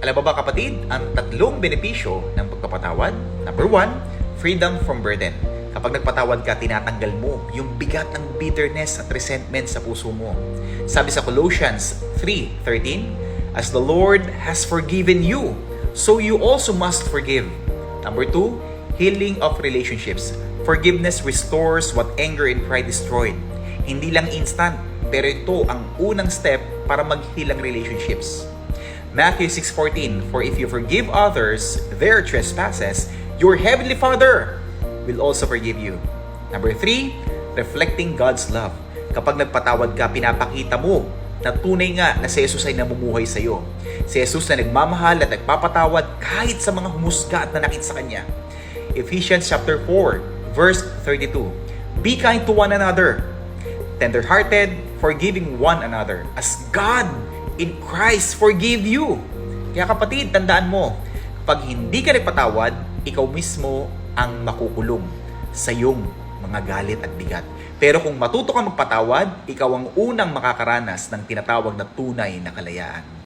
Alam mo ba kapatid, ang tatlong benepisyo ng pagpapatawad? Number 1, freedom from burden. Kapag nagpatawad ka, tinatanggal mo yung bigat ng bitterness at resentment sa puso mo. Sabi sa Colossians 3:13, as the Lord has forgiven you, so you also must forgive. Number 2, healing of relationships. Forgiveness restores what anger and pride destroyed. Hindi lang instant, pero ito ang unang step para mag-heal ang relationships. Matthew 6:14, for if you forgive others their trespasses, your heavenly Father will also forgive you. Number 3, reflecting God's love. Kapag nagpatawad ka, pinapakita mo na tunay nga na si Jesus ay namumuhay sa iyo. Si Jesus na nagmamahal at nagpapatawad kahit sa mga humusga at nanakit sa Kanya. Ephesians chapter 4, verse 32, be kind to one another, tender-hearted, forgiving one another, as God in Christ forgive you. Kaya kapatid, tandaan mo, kapag hindi ka nagpatawad, ikaw mismo ang makukulong sa iyong mga galit at bigat. Pero kung matuto kang magpatawad, ikaw ang unang makakaranas ng tinatawag na tunay na kalayaan.